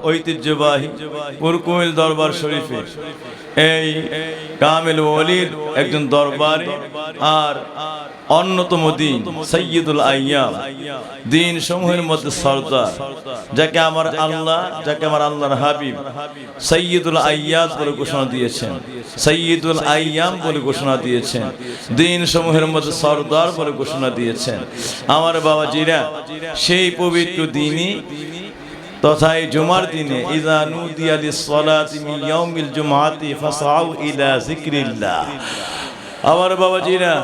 ঐতিহ্যবাহী পুরকুমিল দরবার শরীফে এই কামিল ওলির একজন দরবারি আর অন্যতম দিন সৈয়দুল আইয়াম, দিন সমূহের মধ্যে সর্দার, যাকে আমার আল্লাহর হাবিব সৈয়দুল আইয়াজ বলে ঘোষণা দিয়েছেন, সৈয়দুল আইয়াম বলে ঘোষণা দিয়েছেন, দিন সমূহের মধ্যে সর্দার বলে ঘোষণা দিয়েছেন। আমার বাবাজিরা, সেই পবিত্র দিনই তথা এই জুমার দিনে ইযা নুদিয়া লিস-সালাতি মিন ইয়াউমিল জুমআতি ফাসআউ ইলা যিকরিল্লাহ। আমার বাবাজিরা,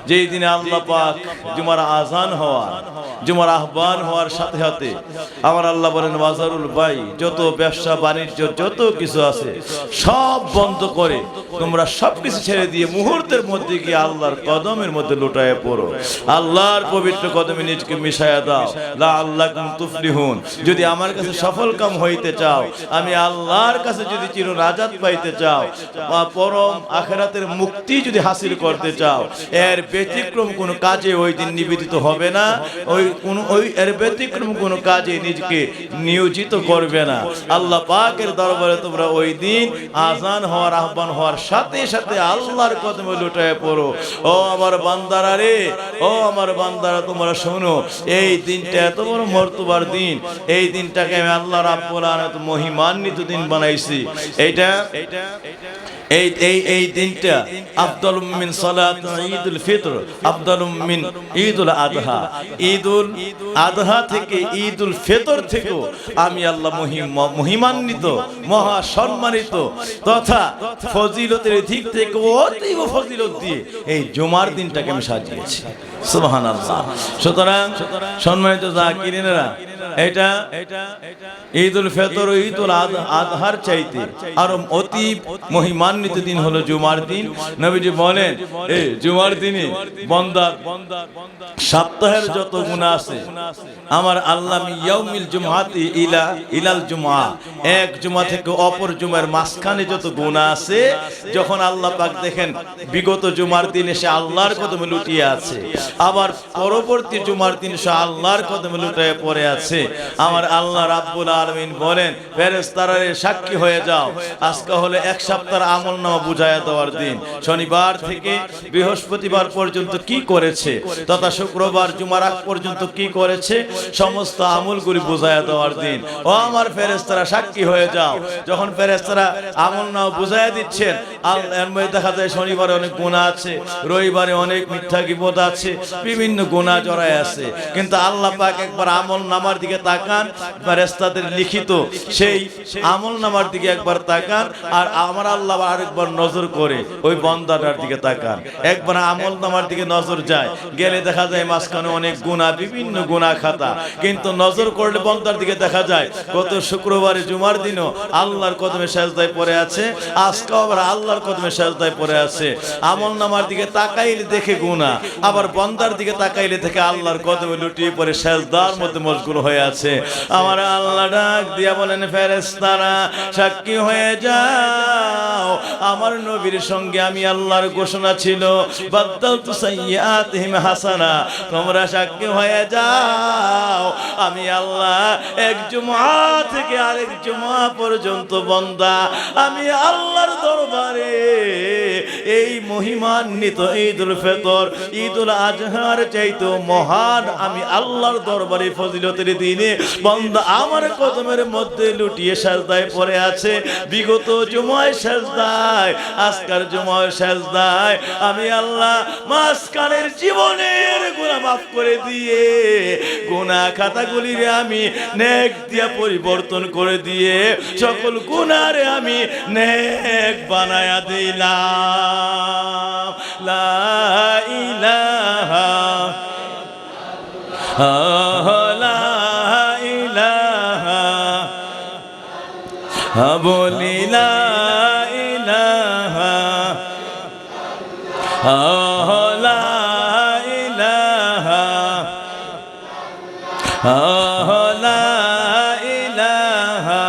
যেই দিনে আল্লাহ পাক জুমার আযান হওয়ার, জুমার আহ্বান হওয়ার সাথে সাথে আমার আল্লাহ বলেন বাজারুল বাই, যত ব্যবসা বাণিজ্য যত কিছু আছে সব বন্ধ করে তোমরা সবকিছু ছেড়ে দিয়ে মুহূর্তের মধ্যে গিয়ে আল্লাহর কদমের মধ্যে লুটায়ে পড়ো, আল্লাহর পবিত্র কদমে নিজকে মিশায়া দাও, লাআল্লাকুম তুফলিহুন। যদি আমার কাছে সফল কাম হইতে চাও, আমি আল্লাহর কাছে যদি চির নাজাত পাইতে চাও, বা পরম আখিরাতের মুক্তি যদি হাসিল করতে চাও, এর ব্যতিক্রম কোনো কাজে ওই দিন নিবেদিত হবে না, এর ব্যতিক্রম কোনো কাজে নিজকে নিয়োজিত করবে না। আল্লাহ পাকের দরবারে তোমরা ওই দিন আযান হওয়ার, আহ্বান হওয়ার সাথে সাথে আল্লাহর কদমে লুটায়ে পড়ো। ও আমার বান্দারা রে, ও আমার বান্দারা, তোমরা শোনো, এই দিনটা এত বড় মর্তবার দিন, এই দিনটাকে আমি আল্লাহ রাব্বুল আলামিন মহিমান্বিত দিন বানাইছি। এই দিনটা আফদালু মিন সালাত ঈদুল ফিতর, আফদালু মিন ঈদুল আযহা। ঈদুল আযহা থেকে ঈদুল ফিতর থেকেও আমি আল্লাহ মহিমান্বিত, মহা সম্মানিত তথা ফজিলতের দিক থেকে অতীব ফজিলত দিয়ে এই জুমার দিনটাকে আমি সাজিয়েছি। সুবহানাল্লাহ। সুতরাং সম্মানিত যাকিরিনেরা, এটা ঈদুল ফিতর ও ঈদুল আযহার চাইতে আরো অতি মহিমান্বিত দিন হলো জুমার দিন। নবীজি বলেন, এই জুমার দিনে বান্দার সপ্তাহের যত গুনাহ আছে আমার আল্লাহ ইয়াউমিল জুমআতি ইলাল জুমআ, এক জুমা থেকে অপর জুমার মাঝখানে যত গুনাহ আছে, যখন আল্লাহ পাক দেখেন বিগত জুমার দিনে সে আল্লাহর কদমে লুটিয়ে আছে, আবার পরবর্তী জুমার দিন সে আল্লাহর কদমে লুটিয়ে পড়ে আছে, আমার আল্লাহ রাব্বুল আলামিন বলেন, ফেরেশতারা সাক্ষী হয়ে যাও, আজকে হলো এক সপ্তাহের আমলনামা বুঝায়া দেওয়ার দিন। শনিবার থেকে বৃহস্পতিবার পর্যন্ত কি করেছে তথা শুক্রবার জুমার আগ পর্যন্ত কি করেছে সমস্ত আমলগুলি বুঝায়া দেওয়ার দিন। ও আমার ফেরেশতারা সাক্ষী হয়ে যাও। যখন ফেরেশতারা আমলনামা বুঝায়া দিচ্ছেন, এর মধ্যে দেখা যায় শনিবারে অনেক গুনাহ আছে, রবিবারে অনেক মিথ্যা গীবত আছে, বিভিন্ন গুনাহ জড়ায় আছে, কিন্তু আল্লাহ পাক একবার আমলনামার দিকে তাকান, ফেরেশতাদের লিখিত সেই আমলনামার দিকে একবার তাকান, আর আমার আল্লাহ আরেকবার নজর করে ওই বান্দাটার দিকে তাকান। একবার আমলনামার দিকে নজর যায়, গেলে দেখা যায় মাঝখানে অনেক গুনাহ, বিভিন্ন গুনাহ খাতা, কিন্তু নজর করলে বান্দার দিকে দেখা যায় গত শুক্রবারে জুমার দিনও আল্লাহর কদমে সেজদায় পড়ে আছে, আজকে আবার আল্লাহর কদমে সেজদায় পড়ে আছে। আমলনামার দিকে তাকাইলে দেখে গুনাহ, আবার বান্দার দিকে তাকাইলে দেখে আল্লাহর কদমে লুটিয়ে পড়ে সেজদার মধ্যে মশগুল হয়ে আছে। আমার আল্লাহ ডাক দিয়া বলেন, ফেরেশতারা সাক্ষী হয়ে যাও, আমার নবীর সঙ্গে আমি আল্লাহর ঘোষণা ছিল, বাদদালতু সাইয়্যাতিহিম হাসানা, তোমরা সাক্ষী হয়ে যাও, আমি আল্লাহ এক জুমআ থেকে আরেক জুমআ পর্যন্ত বান্দা আমি আল্লাহর দরবারে এই মহিমান্বিত ঈদুল ফিতর, ঈদুল আযহার চাইতে মহান আমি আল্লাহর দরবারে ফজিলতের দিনে বান্দা আমার কদমের মধ্যে লুটিয়ে সেজদায় পড়ে আছে। বিগত জুমায় সেজদায়, আজকের জুমায় সেজদায়, আমি আল্লাহ মাঝখানের জীবনের গুনাহ মাফ করে দিয়ে গুনাহ খাতাগুলিরে আমি নেক দিয়া পরিবর্তন করে দিয়ে সকল গুনাহরে আমি নেক বানায়া দিলাম। লা ইলাহা লা ইলাহা বলি লা ইলাহা লা ইলাহা লা ইলাহা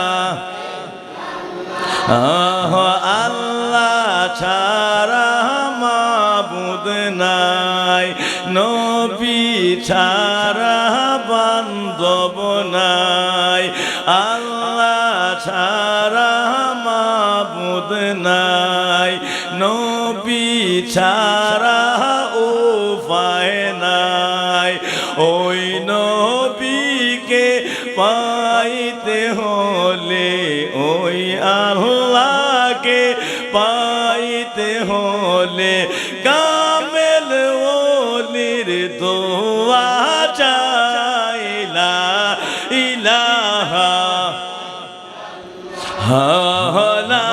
আল্লাহ ছাড়া মাবুদ নাই, নবী ছাড়া বান্ধব নাই, আল্লাহ ছাড়া মাবুদ নাই, নবী ছাড়া উপায় নাই। ওই নবীকে পাইতে হলে, ওই আল্লাহকে পাইতে হলে কামেল ওলির দোয়া চাই। লা ইলাহা লা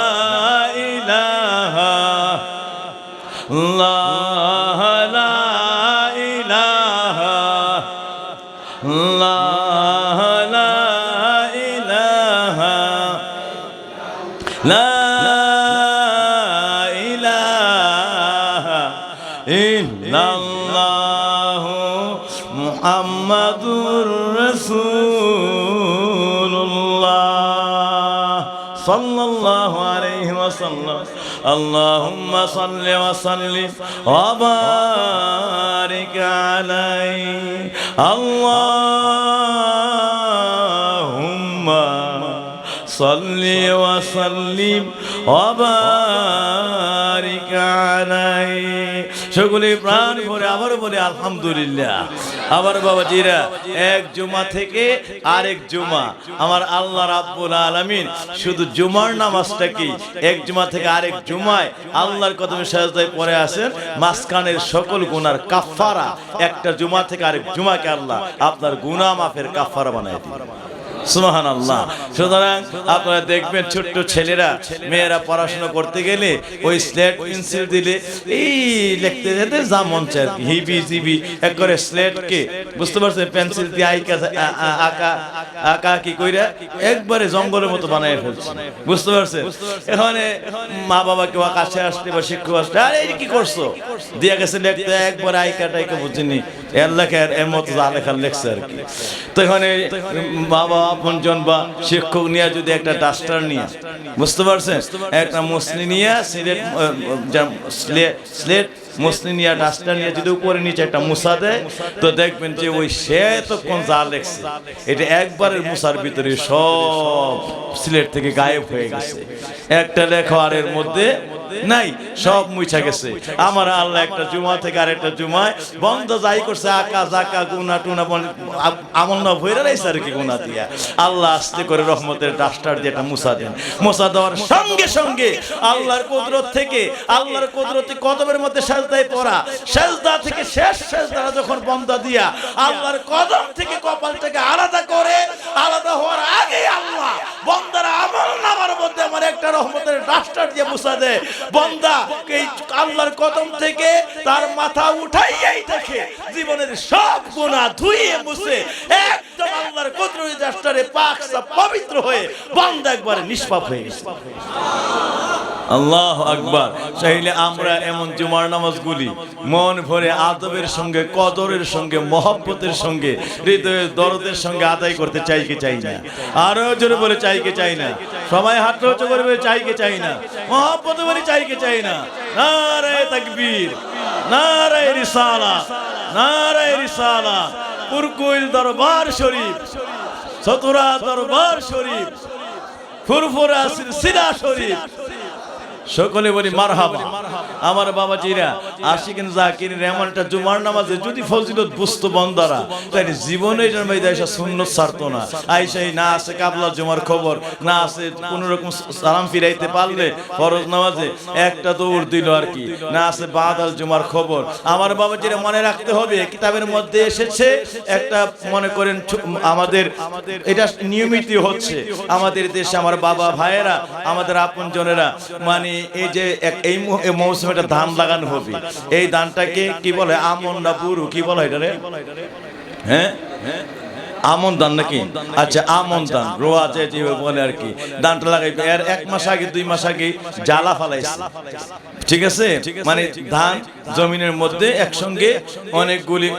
ইলাহা লা ইলাহা লা ইলাহা লা ইলাহা ইল্লাল্লাহু মুহাম্মাদুর রাসূলুল্লাহ সাল্লাল্লাহু আলাইহি ওয়াসাল্লাম। আল্লাহুম্মা সাল্লি ওয়া সাল্লিম ওয়া বারিক আলাইহি। আল্লাহুম্মা সাল্লি ওয়া সাল্লিম ওয়া বারিক আলাইহি। সকলে প্রাণ ভরে আবার বলে আলহামদুলিল্লাহ। আবার বাবাজিরা, এক জুমা থেকে আরেক জুমা আমার আল্লাহ রাব্বুল আলামিন শুধু জুমার নামাজটা কি এক জুমা থেকে আরেক জুমায় আল্লাহর কদমে সাজদায় পড়ে আছেন, মাঝখানের সকল গুনার কাফারা একটা জুমা থেকে আরেক জুমাকে আল্লাহ আপনার গুনাহ মাফের কাফারা বানায় দিবেন। সুবহানাল্লাহ। সুতরাং আপনারা দেখবেন ছোট্ট ছেলেরা মেয়েরা পড়াশোনা করতে গেলে ওই স্লেট পেন্সিল দিলে এই লিখতে যেতে যা মন চায় হিবি জিবি একবারে স্লেটকে বুঝতে পারছেন পেন্সিল দিয়ে আঁকা আঁকা কি কইরা একবারে জঙ্গলের মতো বানায় ফেলছে, বুঝতে পারছেন। এখানে মা বাবা কেউ কাছে আসতে বা শিক্ষক আসতে, আরে এই কি করছো দিয়ে গেছে লিখতে, একবারে আইকা টাইকা বুঝিনি এর লেখার এর মতো যা লেখার লেখছে আর কি। তো এখানে বাবা আপনজন বা শিক্ষক নিয়ে যদি একটা ডাস্টার নিয়ে, বুঝতে পারছেন, একটা মসলি নিয়ে স্লেট মসলি নিয়ে ডাস্টার নিয়ে যদি উপরে নিচে একটা মুছা দেয়, তো দেখবেন যে ওই সে তখন যা লেখছে এটা একবারের মুছার ভিতরে সব স্লেট থেকে গায়েব হয়ে গেছে, একটা লেখা আর এর মধ্যে নাই, সব মুছা গেছে। আমার আল্লাহ একটা জুমা থেকে আরেকটা জুমায় বন্ধ যাই করছে আকা জাকা গুনা টুনা আমল না ভইরা রাইছে আর কি গুনাহ দিয়া, আল্লাহ আস্তে করে রহমতের ডাস্টার দিয়ে এটা মুছা দেন। মুছা দেওয়ার সঙ্গে সঙ্গে আল্লাহর কুদরত থেকে, আল্লাহর কুদরতে কদমের মধ্যে সাজদায় পড়া, সাজদা থেকে শেষ সাজদা যখন বন্ধ দিয়া আল্লাহর কদম থেকে কপালটাকে আলাদা করে, আলাদা হওয়ার আগে আল্লাহ বন্দার আমল নামার মধ্যে আমার একটা রহমতের ডাস্টার দিয়ে মুছা দেয়। বন্দা এই আল্লাহর কদম থেকে তার মাথা উঠাইয়াই দেখে জীবনের সব গুনাহ ধুইয়ে মুছে একদম আল্লাহর কুদরতের ডাস্টারে পাক সব পবিত্র হয়ে বন্দা একবারে নিষ্পাপ হয়ে গেছে। আল্লাহু আকবার। চাইলে আমরা এমন জুমার নামাজগুলি মন ভরে আদবের সঙ্গে, কদরের সঙ্গে, মহব্বতের সঙ্গে, হৃদয়ের দরদের সঙ্গে আদায় করতে চাই কি চাই না? আরো জোরে বলে চাই কি চাই না? সবাই হাত উঁচু করে বলে চাই কি চাই না? মহব্বতে বলে চাই কি চাই না? নারে তাকবীর, নারে রিসালাত, নারে রিসালাত। পুরকুইল দরবার শরীফ, সতুরা দরবার শরীফ, ফুরফুরা সিলসিলা শরীফ, সকলে বলি মারহাবা। আমার বাবাজিরা আশিকিন জাকিরিন এমনটা জুমার নামাজে যদি ফজিলত বুঝতো বন্দারা, তাই জীবনে এটার মধ্যে এসে সুন্নত ছাড়তো না। আইসাই না আছে কাবলা জুমার খবর, না আছে কোন রকম সালাম ফিরাইতে পারলে ফরজ নামাজে একটা দৌড় দিল আর কি, না আছে বাদাল জুমার খবর। আমার বাবাজিরা মনে রাখতে হবে কিতাবের মধ্যে এসেছে একটা, মনে করেন আমাদের এটা নিয়মিত হচ্ছে আমাদের দেশে। আমার বাবা ভাইয়েরা, আমাদের আপন জনেরা, মানে এই যে এই মৌসুমে একটা ধান লাগানো হবে, এই ধানটাকে কি বলে, আমন না বুরু কি বলে এটারে? হ্যাঁ আমন ধান নাকি? আচ্ছা আমন ধান রোয়া যে বলে আর কি, ধানটা লাগাইবে। এর 1 মাস আগে 2 মাস আগে জ্বালা ফালাইছে, ঠিক আছে, মানে ধান জমিনের মধ্যে একসঙ্গে অনেকগুলি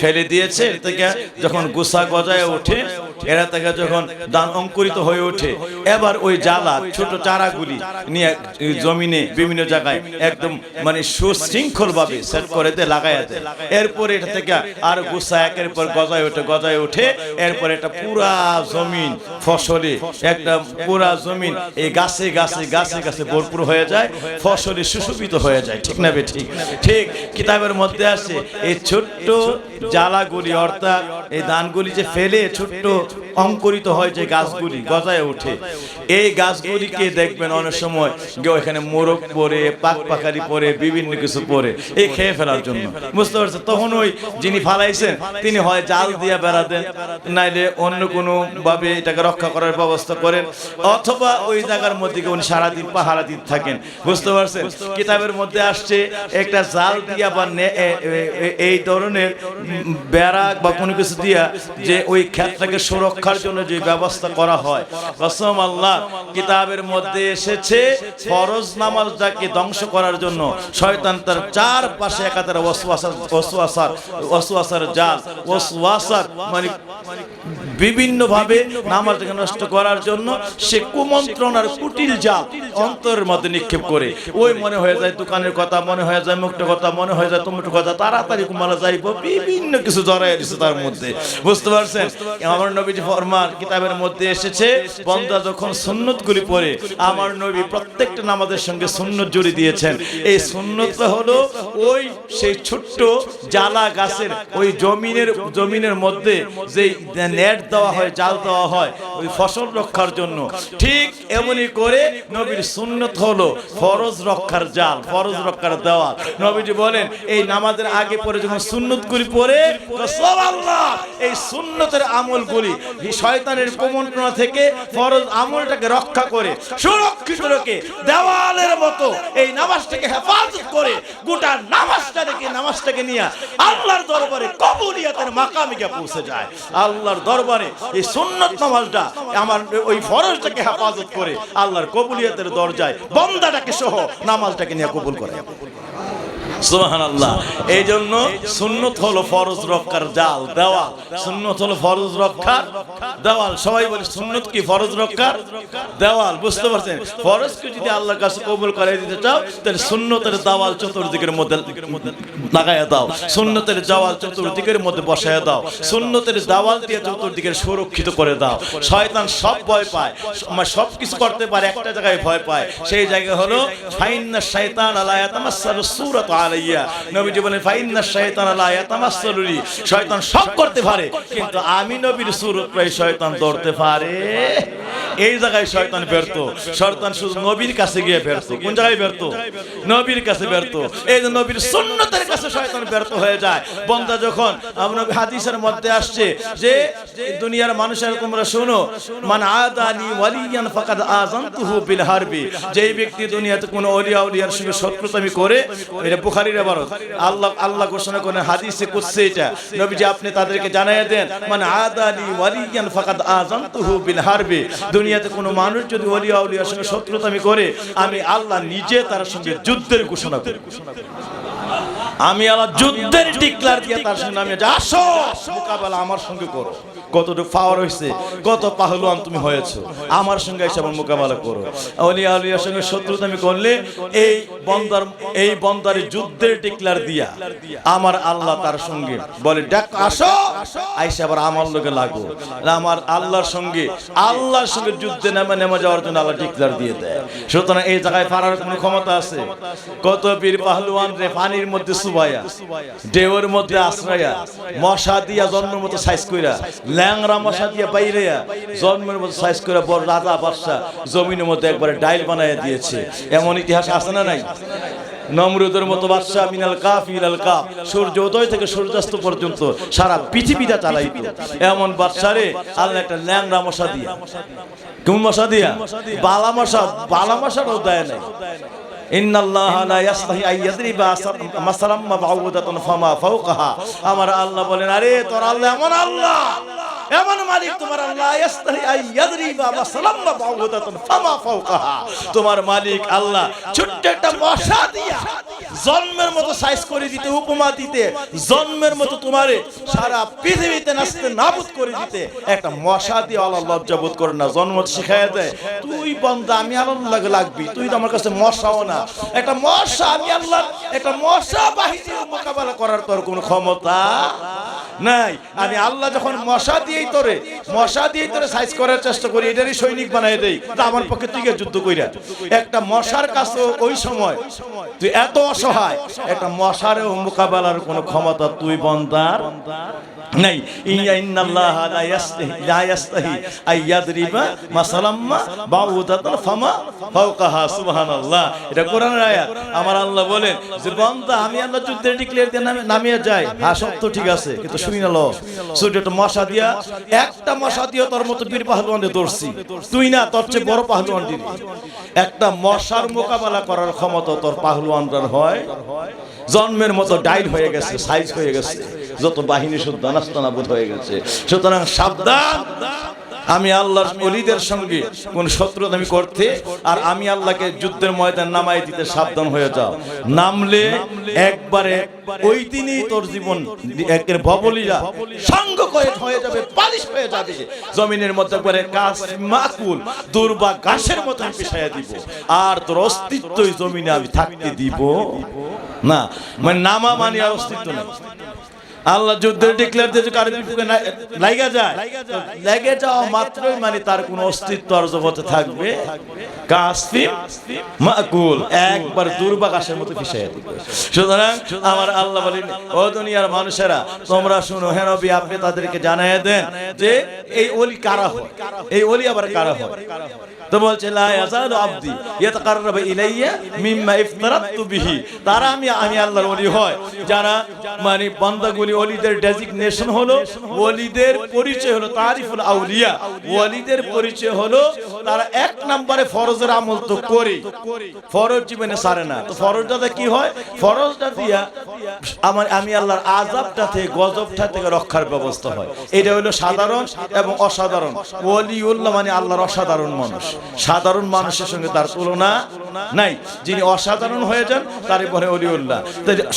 ফেলে দিয়েছে, এর থেকে যখন গোসা গজায় ওঠে, এরা থেকে যখন ধান অঙ্কুরিত হয়ে ওঠে, এবার ওই জ্বালা ছোট চারাগুলি নিয়ে জমিনে বিভিন্ন জায়গায় একদম মানে সুশৃঙ্খল ভাবে সেট করে দিয়ে লাগাইয়া দেয়। এরপরে এটা থেকে আর গোসা একের পর গজায় ওঠে, এরপরে এটা পুরা জমিন ফসলে একটা পুরা জমিন এই গাছে গাছে গাছে গাছে ভরপুর হয়ে যায়, ফসলে সুশোভিত হয়ে যায়। ঠিক না ঠিক? ঠিক কিতাবের মধ্যে আছে এই ছোট্ট জ্বালাগুলি অর্থাৎ এই ধানগুলি যে ফেলে ছোট্ট অঙ্কুরিত হয় যে গাছগুলি গজায় ওঠে, এই গাছগুলিকে দেখবেন অনেক সময় এখানে মোরগ পরে পাকপাখারি পরে বিভিন্ন কিছু পরে এই খেয়ে ফেলার জন্য, বুঝতে পারছেন? তখন ওই যিনি ফালাইছেন তিনি হয় জাল দিয়ে বেড়া দেন, নাইলে অন্য কোনো ভাবে এটাকে রক্ষা করার ব্যবস্থা করেন, অথবা ওই জায়গার মধ্যে উনি সারাদিন পাহারা দিতে থাকেন, বুঝতে পারছেন? কিতাবের মধ্যে আসছে একটা জাল দিয়া বা এই ধরনের বেড়া বা কোনো কিছু দিয়া যে ওই ক্ষেতটাকে সুরক্ষার জন্য যে ব্যবস্থা করা হয়। কসম আল্লাহ, কিতাবের মধ্যে এসেছে ফরজ নামাজটাকে ধ্বংস করার জন্য শয়তান তার চারপাশে একাধারে ওয়াসওয়াসার জাল, ওয়াসওয়াসার মানে বিভিন্ন ভাবে নামাজটাকে নষ্ট করার জন্য সে কুমন্ত্রণার কুটিল জাল অন্তরের মধ্যে নিক্ষেপ করে। ওই মনে হয়ে যায় দোকানের কথা, মনে হয়ে যায় মুখটা কথা, মনে হয়ে যায় টমেটো কথা, তাড়াতাড়ি কুমালা যাইব, বিভিন্ন কিছু জড়াই দিচ্ছে তার মধ্যে, বুঝতে পারছেন? আমার নবীজি ফরমান কিতাবের মধ্যে এসেছে বান্দা যখন সুন্নতগুলি পড়ে, আমার নবী প্রত্যেকটা নামাজের সঙ্গে সুন্নত জুড়ে দিয়েছেন। এই সুন্নতটা হলো ওই সেই ছোট্ট জ্বালা গাছের ওই জমিনের মধ্যে যে নেট দেওয়া হয়, জাল দেওয়া হয় ওই ফসল রক্ষার জন্য, ঠিক এমনই করে নবীর সুন্নত হলো ফরজ রক্ষার জাল, ফরজ রক্ষার দেওয়া। নবীজি বলেন এই নামাজের আগে পরে যখন সুন্নতগুলি পড়ে, সুবহানাল্লাহ, এই সুন্নতের আমলগুলি শয়তানের কুমন্ত্রণা থেকে ফরজ আমলটাকে রক্ষা করে সুরক্ষিত রেখে দেওয়ালের মতো এই নামাজটাকে হেফাজত করে গোটা নামাজটাকে নিয়ে আল্লাহর দরবারে কবুলিয়াতের মাকামে গিয়ে পৌঁছে যায়। আল্লাহর দরবারে এই সুন্নত নামাজটা আমার ওই ফরজটাকে হেফাজত করে আল্লাহর কবুলিয়াতের দরজায় বান্দাটাকে সহ নামাজটাকে নিয়ে কবুল করে। সুবহানাল্লাহ। এই জন্য সুন্নত হলো ফরজ রক্ষার জাল, দেওয়াল। সুন্নত হলো ফরজ রক্ষার দেওয়াল। সবাই বলে সুন্নত কি? ফরজ রক্ষার দেওয়াল, বুঝতে পারছেন? ফরজকে যদি আল্লাহর কাছে কবুল করে দিতে চাও তাহলে সুন্নতের দেওয়াল চতুর্দিকের মধ্যে লাগাইয়া দাও, সুন্নতের দেওয়াল চতুর্দিকের মধ্যে বসাইয়া দাও, সুন্নতের দেওয়াল দিয়ে চতুর্দিকে সুরক্ষিত করে দাও। শয়তান সব ভয় পায়, সব কিছু করতে পারে, একটা জায়গায় ভয় পায়, সেই জায়গা হলো ফাইন্না শাইতান লা ইয়াতামাসসালু সূরাতু আলাইয়া। নবীজি বলেন ফাইন্না শাইতান লা ইয়াতামাসসালু লি, শয়তান সব করতে পারে কিন্তু আমি নবীর সূরত পাই শয়তান ধরতে পারে। এই জায়গায় শয়তান ব্যর্থ। শয়তান শুধু নবীর কাছে গিয়ে ব্যর্থ। কোন জায়গায় ব্যর্থ? নবীর কাছে ব্যর্থ। এই যে নবীর সুন্নতের কাছে শয়তান ব্যর্থ হয়ে যায়। বান্দা যখন আমরা হাদিসের মধ্যে আসছে যে দুনিয়ার মানুষের তোমরা শোনো, মান আদানি ওয়ালিয়ান ফাকাদ আযানতুহু বিল হারবি, যেই ব্যক্তি দুনিয়াতে কোনো ওলিয়ার সঙ্গে শত্রুতামি করে, এটা বুখারীর ইবারত, আল্লাহ ঘোষণা করেন হাদিসে কুদসি, এটা নবীজি আপনি তাদেরকে জানাইয়া দেন, মান আদানি ওয়ালিয়ান ফাকাদ আযানতুহু বিল হারবি, দুনিয়াতে কোনো মানুষ যদি ওলিয়ার সঙ্গে শত্রুতামি করে আমি আল্লাহ নিজে তার সঙ্গে যুদ্ধের ঘোষণা করি। আমি আল্লাহ যুদ্ধের ডিক্লার দিয়ে তার সঙ্গে আমি আসো মোকাবেলা আমার সঙ্গে করো। কতটুকু পাওয়ার হয়েছে, কত পাহলুয়ান তুমি হয়েছো, আমার সঙ্গে এসে আমার মোকাবেলা করো। ওলিয়ার সঙ্গে শত্রুতামি করলে এই বন্দার যুদ্ধের ডিক্লার দিয়া আমার আল্লাহ তার সঙ্গে বলে ডাক আসো, আইসা আবার আমার লোকে লাগো, আমার আল্লাহর সঙ্গে যুদ্ধে নেমে যাওয়ার জন্য আল্লাহ ডিক্লার দিয়ে দেয়। সুতরাং এই জায়গায় পারার কোনো ক্ষমতা আছে? কত বীর পাহলুয়ান রে পানির মধ্যে সুবাইয়া, ঢেউয়ের মধ্যে আশ্রয়া, মশা দিয়া জন্মের মতো সাইজ কইরা, ল্যাংরা মশা দিয়া বাইরেয়া জন্মের মতো সাইজ কইরা বড় রাজা বাদশা জমিনের মধ্যে একবারে ডাইল বানাইয়া দিয়েছে। এমন ইতিহাস আছে না নাই? নমরুদের মতো বাদশা মিনাল কাফ ইলাল কাফ, সূর্য উদয় থেকে সূর্যাস্ত পর্যন্ত সারা পৃথিবীটা চালাইতো। এমন বাদশারে আল্লাহ একটা ল্যাংরা মশা দিয়া, কোন মশা দিয়া? বালা মশারও দেয় নাই। ইন্নাল্লাহা লা ইয়াসতাহি আইয়াদরিবা মাসালাম মাবউদাতুন ফামা ফাওকাহা। আমার আল্লাহ বলেন আরে তোর আল্লাহ এমন আল্লাহ এমন মালিক তোমার আল্লাহ ইস্তাহি আইয়াদরিবা মাসালাম্মা বাউদাতুন ফামা ফাওকাহা। তোমার মালিক আল্লাহ ছোট্ট একটা মশা দিয়া জন্মের মতো সাইজ করে দিতে, উপমা দিতে, জন্মের মতো তোমারে সারা পৃথিবীতে নাচতে নাবুদ করে দিতে একটা মশা দিয়ে আল্লাহ লজ্জা বোধ করে না, জন্ম শিখাইয়া দেয় তুই বান্দা আমি আল্লাহ লাগবি, তুই তো আমার কাছে মশাও না। একটা মশা আমি আল্লাহ একটা মশা বাহিনীর মোকাবেলা করার তোর কোনো ক্ষমতা নাই। আমি আল্লাহ যখন মশা দিয়েই তোরে সাইজ করার চেষ্টা করি, এটারই সৈনিক বানাই দেই, তা আমার পক্ষে তুই যুদ্ধ কইরা একটা মশার কাছে ওই সময় তুই এত অসহায়, একটা মশারেও মোকাবেলার কোনো ক্ষমতা তুই বান্দার নাই। ইন্নাল্লাহা লা ইয়াস্তাহি আইয়াদরিবা মাসালাম্মা বাউদাতুন ফামা ফাওকাহা। সুবহানাল্লাহ, এটা কোরআনের আয়াত। আমার আল্লাহ বলেন যে বান্দা আমি আল্লাহ যুদ্ধে ডিক্লেয়ার দিয়ে নামিয়ে যাই, হ্যাঁ সব তো ঠিক আছে, কিন্তু শুনি না লো ছোট একটা মশা দিয়া, একটা মশা দিয়া তোর মতো বীর পাহলওয়ানে ধরছি, তুই না তোর চেয়ে বড় পাহলওয়ান দিবি। একটা মশার মোকাবেলা করার ক্ষমতা তোর পাহলওয়ানটার হয়, জন্মের মতো ডাইল হয়ে গেছে, সাইজ হয়ে গেছে, যত বাহিনী শুদ্ধ নাস্তানাবুদ হয়ে গেছে। সুতরাং সাবধান, আমি আল্লাহর ওলিদের সঙ্গে কোন শত্রুতামি করতে আর আমি আল্লাহকে যুদ্ধের ময়দান নামাই দিতে সাবধান হয়ে যাও। নামলে একবারে ওই দিনই তোর জীবন একের ববলিয়া সঙ্গ হয়ে যাবে, পালিশ হয়ে যাবে, জমিনের মধ্যে করে গাছ মাকুল দুর্বা ঘাসের মতো পিছাইয়া দিব, আর তোর অস্তিত্বই জমিনে আমি থাকতে দিব না। মানে নামা মানে আর অস্তিত্ব নেই। আল্লাহ যুদ্ধের ডিক্লেয়ার দিয়ে কারো বিপক্ষে লাগা যায়, লেগে যাওয়া মাত্রই মানে তার কোনো অস্তিত্ব আর জগতে থাকবে কাসফিম মাকুল, একবার দুর্বাঘাসের মতো পিছাইয়া দিবে। সুতরাং আমার আল্লাহ বলেন ও দুনিয়ার মানুষেরা তোমরা শুনো, হে নবী আপনি তাদেরকে জানাইয়া দেন যে এই ওলি কারা হয়, এই ওলি আবার কারা হয়। তো বলছে লা ইয়াজালু আবদি ইয়াতাকাররাবু ইলাইয়া মিম্মা ইফতারাতু বিহি, তারা আমি আল্লাহর ওলি হয় যারা মানে বান্দাগুলি ওলিদের ডেজিগনেশন হলো, ওলিদের পরিচয় হলো তারিফুল আউলিয়া, ওলিদের পরিচয় হলো তারা এক নম্বরে ফরজের আমল তো করে, ফরজ জীবনে সারে না। তো ফরজটা কি হয়, ফরজটা দিয়া আমি আল্লাহর আযাবটা থেকে গজবটা থেকে রক্ষার ব্যবস্থা হয়। এটা হলো সাধারণ এবং অসাধারণ। ওলিউল্লাহ মানে আল্লাহর অসাধারণ মানুষ, সাধারণ মানুষের সঙ্গে তার তুলনা নাই। যিনি অসাধারণ হয়ে যান তারই বলে ওলিউল্লাহ।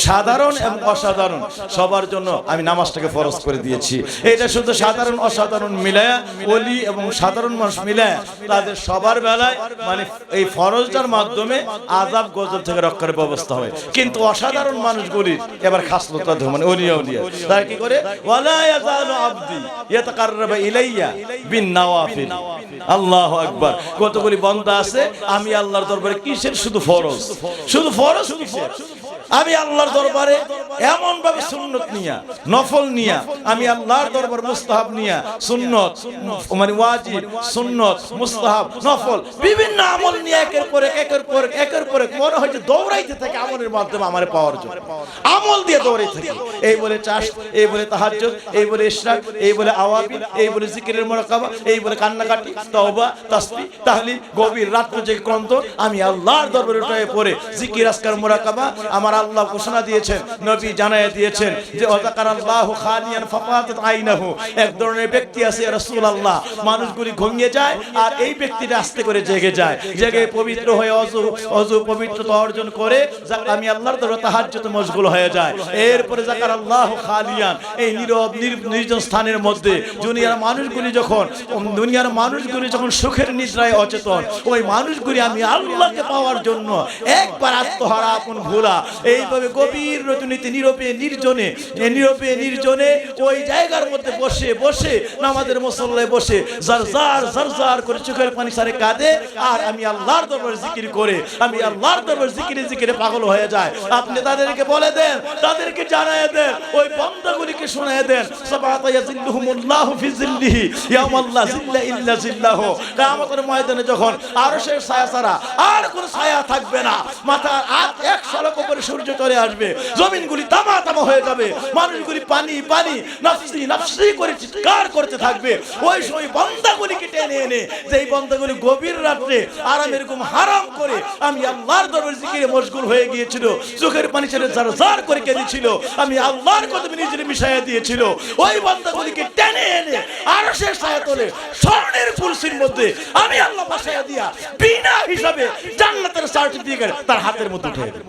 সাধারণ এবং অসাধারণ সবার জন্য আমি নামাজটাকে ফরজ করে দিয়েছি। এটা শুধু সাধারণ অসাধারণ মিলায়া, ওলি এবং সাধারণ মানুষ মিলায়া তাদের সবার বেলায় মানে এই ফরজটার মাধ্যমে আযাব গজব থেকে রক্ষার ব্যবস্থা হয়। কিন্তু অসাধারণ মানুষগুলি এবার খাসলতা মানে ওলিয়া তারা কি করে, ওয়ালা ইয়াজালু আবদি ইয়াতাকাররাবু ইলাইয়া বিন নওয়াফিল। আল্লাহু আকবার। কতগুলি বান্দা আছে আমি আল্লাহর দরবারে কিসের শুধু ফরজ কিসের, আমি আল্লাহর দরবারে এমন ভাবে সুন্নত নিয়া নফল নিয়া, আমি আল্লাহর দরবার মুস্তাহাব নিয়া, সুন্নত মানে ওয়াজিব, সুন্নত, মুস্তাহাব, নফল বিভিন্ন আমল নিয়ে একের পর এক মনে হয় যে দৌড়াইতে থাকে আমলের মাধ্যমে আমারে পাওয়ার জন্য, আমল দিয়ে দৌড়াইতে থাকে। এই বলে চাষ, এই বলে তাহাজ্জুদ, এই বলে ইশরাক, এই বলে আওয়াবিল, এই বলে জিকিরের মুরাকাবা, এই বলে কান্নাকাটি, তওবা, তাসবিহ, তাহলিল, গভীর রাত্র জেগে ক্লান্ত আমি আল্লাহর দরবারে উঠে পড়ে জিকির, আজকার, মুরাকাবা। আমার আল্লাহ ঘোষণা দিয়েছেন, নবী জানাইয়া দিয়েছেন যে ওয়াযাকারাল্লাহু খালিয়ান ফাফাতাত আইনাহু, এক ধরনের ব্যক্তি আছে রাসূলুল্লাহ, মানুষগুলি ঘুমিয়ে যায় আর এই ব্যক্তিটা আস্তে করে জেগে যায়, জেগে পবিত্র হয়ে অজু পবিত্রতা অর্জন করে আমি আল্লাহর দরবারে তাহাজ্জুদে মশগুল হয়ে যায়। এরপরে যাকারাল্লাহু খালিয়ান, এই নীরব নির্জন স্থানের মধ্যে দুনিয়ার মানুষগুলি যখন সুখের নিদ্রায় অচেতন, ওই মানুষগুলি আমি আল্লাহকে পাওয়ার জন্য একবার আত্মহারা আপন ভোলা এইভাবে গভীর রজনীতে নীরবে নির্জনে ওই জায়গার মধ্যে বসে নামাজের মুসল্লায় বসে জারজার করে চোখের পানি সারে কাঁদে আর আমি আল্লাহর দরবারে জিকির করে আমি আল্লাহর দরবারে জিকিরে পাগল হয়ে যায়। আপনি তাদেরকে বলে দেন, তাদেরকে জানায় দেন, ওই বান্দাগুলিকে শোনায় দেন, সাবাতা ইয়াজিল্লুহুমুল্লাহু ফি জিল্লিহি ইয়াওমা লা জিল্লা ইল্লা জিল্লাহু, কিয়ামতের ময়দানে যখন আরশের ছায়া ছাড়া আর কোনো ছায়া থাকবে না, মাথার 1 শতক উপরে সূর্য সূর্য চলে আসবে, জমিনগুলি তামা তামা হয়ে যাবে, মানুষগুলি পানি পানি নাফসি নাফসি করে চিৎকার করতে থাকবে। ওই সময় বান্দাগুলিকে টেনে এনে, যেই বান্দাগুলি গভীর রাত্রে আরামের ঘুম হারাম করে আমি আল্লাহর দরবারে জিকিরে মশগুল হয়ে গিয়েছিল, চোখের পানি ছেড়ে জারজার করে কেঁদেছিল, আমি আল্লাহর কদমে নিজের মিশাইয়া দিয়েছিল, ওই বান্দাগুলিকে টেনে এনে আরশের ছায়াতলে স্বর্ণের কুরসির মধ্যে আমি আল্লাহ বসাইয়া দিয়া বিনা হিসাবে জান্নাতের সার্টিফিকেট তার হাতের মধ্যে উঠে দেব।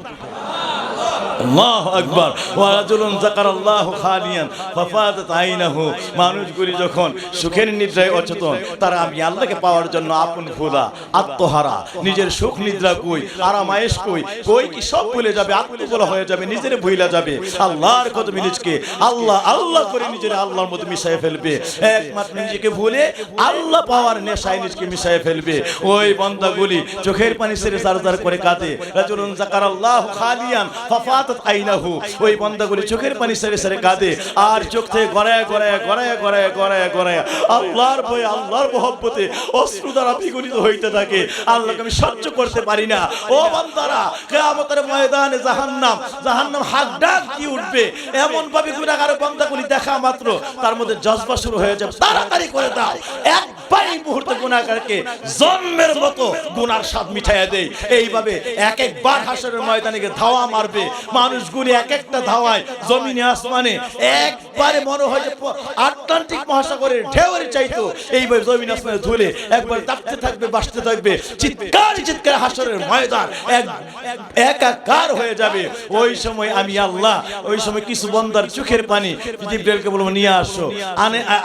আল্লাহু আকবার। ওয়া রাজুলুন যাকারাল্লাহু খালিয়ান ফাফাদাত আইনাহু। মানুষগুলি যখন সুখের নিদ্রায় অচেতন, তারা আমি আল্লাহকে পাওয়ার জন্য আপন ভোলা, আত্মহারা, নিজের সুখ নিদ্রা কই, আরাম আয়েশ কই কই কি সব ভুলে যাবে, আত্মভোলা হয়ে যাবে, নিজের ভুলা যাবে, আল্লাহর কদমে নিজকে আল্লাহ আল্লাহ করে নিজের আল্লাহর মধ্যে মিশায় ফেলবে, একমাত্র নিজেকে ভুলে আল্লাহ পাওয়ার নেশায় নিজকে মিশায় ফেলবে। ওই বান্দাগুলি চোখের পানি ছেড়ে জারজার করে কাঁদে। রাজুলুন যাকারাল্লাহু খালিয়ান ফাফাতাত আইনাহু। ওই বান্দাগুলি চোখের পানি ছেড়ে ছেড়ে কাঁদে, আর চোখ থেকে গড়ায় গড়ায় গড়ায় গড়ায় গড়ায় গড়ায় আল্লাহর ভয়ে আল্লাহর মহব্বতে অশ্রু দ্বারা বিগলিত হইতে থাকে। আল্লাহকে আমি সহ্য করতে পারি না। ও বান্দারা, কিয়ামতের ময়দানে জাহান্নাম জাহান্নাম হাত ডাক দিয়ে উঠবে, এমন ভাবে গুনাহগার বান্দাগুলি দেখা মাত্র তার মধ্যে জজবা শুরু হয়ে যাবে, তাড়াতাড়ি করে দাও, একবার এই মুহূর্তে গুনাহগারকে জন্মের মতো গুনার স্বাদ মিঠাইয়া দেই। এইভাবে এক একবার হাসরের ময়দানে গিয়ে ধাওয়া মারবে, মানুষগুলি এক একটা ধাওয়ায় জমিনে আসমানে একবারে মনে হয় যে আটলান্টিক মহাসাগরের ঢেউয়ের চাইতো এইভাবে জমিন আসমানে ধুলে একবার দাপতে থাকবে, বাসতে থাকবে, চিৎকার চিৎকার হাসরের ময়দান একাকার হয়ে যাবে। ওই সময় আমি আল্লাহ, ওই সময় কিছু বান্দার চোখের পানি জিবরাইলকে বলবো নিয়ে আসো,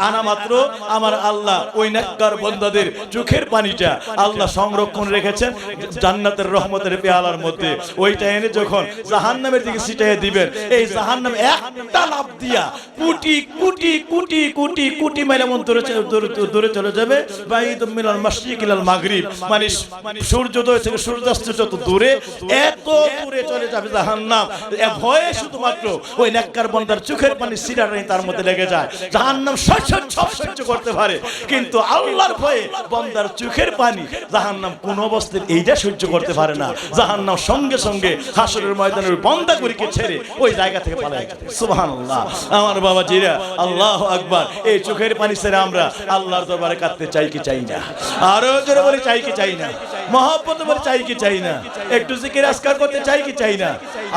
আনা মাত্র আমার আল্লাহ ওই নেককার বান্দাদের চোখের পানিটা আল্লাহ সংরক্ষণ রেখেছেন জান্নাতের রহমতের পেয়ালার মধ্যে। ওইটা এনে যখন জাহান্নামের দিকে ছিটিয়ে দিবেন, এই জাহান্নাম একটা লাফ দিয়া কোটি কোটি কোটি কোটি কোটি মাইল এমন দূরে চলে যাবে, বাইদুম মিনাল মাশরিক ইলাল মাগরিব, মানে সূর্যোদয় থেকে সূর্যাস্ত যত দূরে, এত দূরে চলে যাবে জাহান্নাম। ভয়ে শুধুমাত্র ওই নেককার বান্দার চোখের পানি সিরাটাই তার মধ্যে লেগে যায়। জাহান্নাম সব সহ্য করতে পারে, কিন্তু আল্লাহর ভয়ে বান্দার চোখের পানি জাহান্নাম কোন অবস্থায় এইটা সহ্য করতে পারে না। জাহান্নাম সঙ্গে সঙ্গে হাসরের ময়দানের বান্দাগুলিকে ছেড়ে ওই জায়গা থেকে পালায় যায়। সুবহানাল্লাহ। আমার বাবা জিরা, আল্লাহু আকবার। এই চোখের পানি ছেড়ে আমরা আল্লাহর দরবারে কাঁদতে চাই কি চাই না? আরো জোরে বলি চাই কি চাই না? মহব্বত বলে চাই কি চাই না? একটু জিকির আজকার করতে চাই কি চাই না?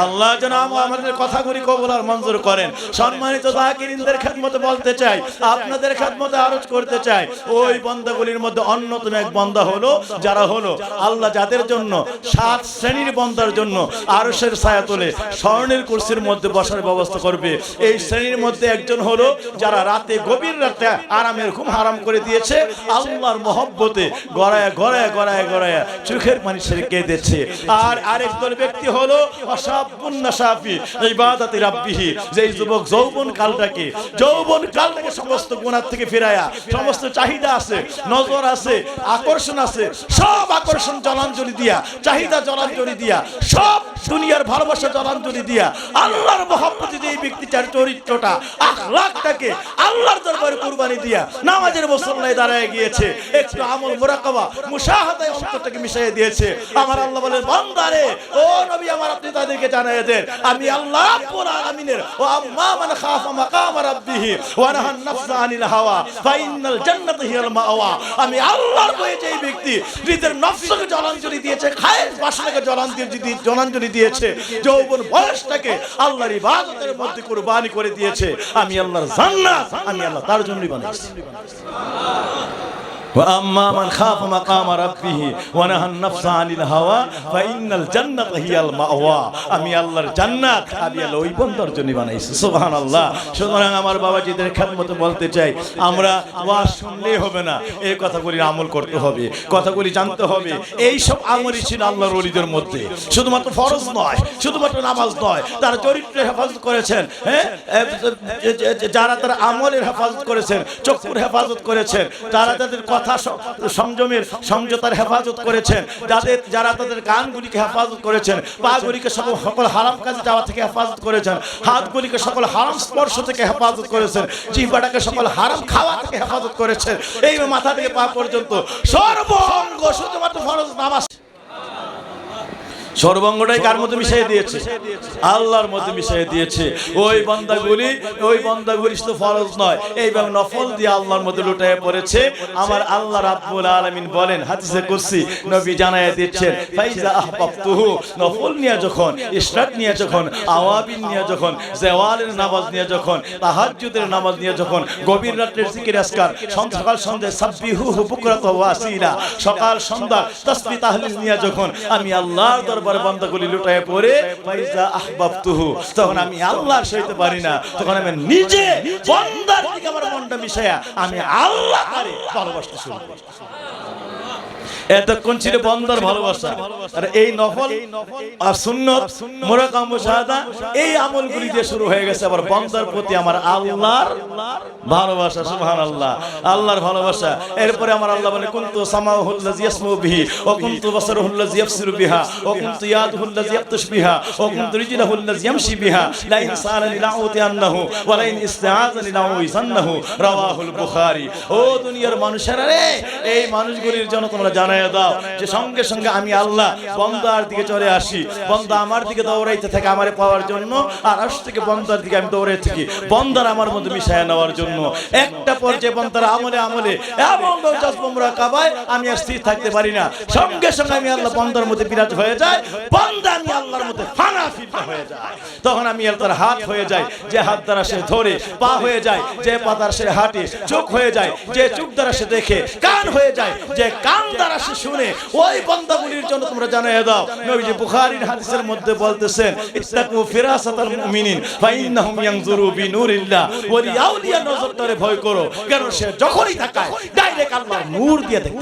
আল্লাহ যেন আমাদের কথাগুলি কবুল আর মঞ্জুর করেন। সম্মানিত যাকিরিনদের খেদমতে বলতে চাই, আপনাদের খেদমতে আরজ করতে চাই, ওই বান্দাগুলির মধ্যে অন্যতম এক বান্দা হলো যারা হলো আল্লাহ যাদের জন্য 7 শ্রেণীর বান্দার জন্য আরশের ছায়াতলে স্বর্ণের কুরসির মধ্যে বসার ব্যবস্থা করবে। এই শ্রেণীর মধ্যে একজন হলো যারা রাতে গভীর রাতে আরামের ঘুম হারাম করে দিয়েছে, আল্লাহর মহব্বতে গড়ায় গড়ায় গড়ায় গড়ায় চোখের পানি ছেড়ে কেঁদেছে। আর আরেক দল ব্যক্তি হলো ওয়াশাবুন নাশাফি ইবাদাতি রাব্বিহি, যেই যুবক যৌবন কালটাকে সমস্ত গুনাহ থেকে ফিরায়া, সমস্ত চাহিদা আছে, নজর আছে, আকর্ষণ আছে, সব আকর্ষণ জলাঞ্জলি দিয়া, চাহিদা জলাঞ্জলি দিয়া, সব দুনিয়ার ভালোবাসা জলাঞ্জলি দিয়া আল্লাহর মহব্বতে যে ব্যক্তিটার চরিত্রটা আখলাকটাকে আল্লাহর দরবারে কুরবানি দিয়া নামাজের মুসল্লায় দাঁড়ায় গিয়েছে, একটু আমল মুরাকাবা মুশাহাদায় অন্তরটাকে মিশিয়ে দিয়েছে। আমার আল্লাহ বলেন, বান্দারে ও নবী আমার, আপনি তাদেরকে জানায় দেন আমি আল্লাহ রাব্বুল আলামিনের ও আম্মা মান খাফা মাকাম রাব্বিহি ওয়া নাহান নাফসা আনিল হাওয়া ফাইনাল জান্নাতু হিয়াল মাওয়া। আমি আল্লাহর ভয়ে যেই ব্যক্তি নিজের নফসকে জলাঞ্জলি দিয়েছে, খায়েশ বাসনাকে জলাঞ্জলি দিয়েছে, যৌবন বয়সটাকে আল্লাহর ইবাদতের মধ্যে কুরবানি করে দিয়েছে, আমি আল্লাহর জান্নাত আমি আল্লাহ তার জন্যই বানাইছি। وأما من خاف مقام ربه ونهى النفس عن الهوى فإن الجنة هي المأوى। আমি আল্লাহর জান্নাত আমি আল্লাহ ওই বান্দার জন্য বানাইছি। সুবহানাল্লাহ। সুতরাং আমার বাবাজিদের খেদমতে বলতে চাই, আমরা ওয়াজ শুনলেই হবে না, এই কথাগুলি আমল করতে হবে, কথাগুলি জানতে হবে। এই সব আমলই ছিল আল্লাহর ওলিদের মধ্যে, শুধুমাত্র ফরজ নয়, শুধুমাত্র নামাজ নয়, তারা চরিত্রের হেফাজত করেছেন, যারা তারা আমলের হেফাজত করেছেন, চক্ষুর হেফাজত করেছেন, যারা তাদের কথা সংযতার হেফাজত করেছেন, যারা তাদের কানগুলিকে হেফাজত করেছেন, পাগুলিকে সকল হারাম কাজে যাওয়া থেকে হেফাজত করেছেন, হাতগুলিকে সকল হারাম স্পর্শ থেকে হেফাজত করেছেন, জিহ্বাটাকে সকল হারাম খাওয়া থেকে হেফাজত করেছেন, এই মাথা থেকে পা পর্যন্ত সর্ব অঙ্গ শুধুমাত্র ফরজ নামাজ সর্বাঙ্গটাই কার মধ্যে মিশিয়ে দিয়েছে? আল্লাহর মধ্যে মিশিয়ে দিয়েছে। ওই বান্দাগুলি তো ফরজ নয়, এইভাবে নফল দিয়ে আল্লাহর মধ্যে লুটায়ে পড়েছে। আমার আল্লাহ রাব্বুল আলামিন বলেন, হাদিসে কুরসি নবী জানায়া দিচ্ছেন, ফাইজা আহবাবতুহু, নফল নিয়ে যখন, ইশরাক নিয়ে যখন, আওয়াবিন নিয়ে যখন, জওয়ালের নামাজ নিয়ে যখন, তাহাজ্জুদের নামাজ নিয়ে যখন, গভীর রাতের জিকির আজকার, সকাল সন্ধ্যা সাব্বিহুহু বুকরাতাও ওয়া আসীলা, সকাল সন্ধ্যা তাসবিহ তাহলিল নিয়ে যখন আমি আল্লাহর দরবারে বান্দাগুলি লুটায়ে পড়ে, ফাইজা আহবাবতুহু, তখন আমি আল্লাহর সইতে পারি না, তখন আমি নিজে বান্দার দিকে আমার মনটা মিশায়া আমি আল্লাহকে ভালোবাসতে শুরু করি। এতক্ষণ ছিল বান্দার ভালোবাসা, আর এই নফল আর সুন্নত, মুরাকাম, মুশাহাদা, এই আমলগুলি দিয়ে শুরু হয়ে গেছে আবার বান্দার প্রতি আমার আল্লাহর ভালোবাসা। সুবহানাল্লাহ, আল্লাহর ভালোবাসা। এরপরে আমার আল্লাহ বলে, কুনতু সামাউহুল্লাযী ইয়াসমাউ বিহি ওয়া কুনতু বাসারুহুল্লাযী ইয়াবসিরু বিহা ওয়া কুনতু ইয়াদুহুল্লাযী ইয়াবতাশু বিহা ওয়া কুনতু রিজলুহুল্লাযী ইয়ামশি বিহা লা ইন সালানি লাউতিয়ান্নাহু ওয়া লা ইন ইসতাআযানি লাউইসান্নাহু, রাওয়াহুল বুখারী। ও দুনিয়ার মানুষেরা রে, এই মানুষগুলির জন্য তোমরা জানায় দাও যে সঙ্গে সঙ্গে আমি আল্লাহ বান্দার দিকে চলে আসি, বান্দা আমার দিকে দৌড়াইতে থাকে আমারে পাওয়ার জন্য, আর আশ থেকে বান্দার দিকে আমি দৌড়াইতে থাকি বান্দার আমার মধ্যে মিশায়া নেওয়ার জন্য। একটা পর্যায়ে বান্দার আমলে আমলে এমন মুরাকাবায় আমি আর স্থির থাকতে পারি না, সঙ্গে সঙ্গে আমি আল্লাহ বান্দার মধ্যে বিরাজ হয়ে যায়, বান্দা আমি আল্লাহর মধ্যে ফানা ফিরনা হয়ে যায়। তখন আমি আল্লাহর হাত হয়ে যায়, যে হাত দ্বারা সে ধরে, পা হয়ে যায়, যে পা দ্বারা সে হাঁটে, চোখ হয়ে যায়, যে চোখ দ্বারা সে দেখে, কান হয়ে যায়, যে কান দ্বারা সে শুনে। ওই বান্দাগুলির জন্য তোমরা জানিয়ে দাও, নবীজি বুখারীর হাদিসের মধ্যে বলতেছেন, ইত্তাকু ফিরাসাতাল মুমিনিন ফাইন্নাহুম ইয়ানজুরু বিনুরিল্লাহ, ওলি আউলিয়া নজরটারে ভয় করো, কারণ সে যখনই তাকায় ডাইরেক্ট আল্লাহর নূর দিয়ে দেখে।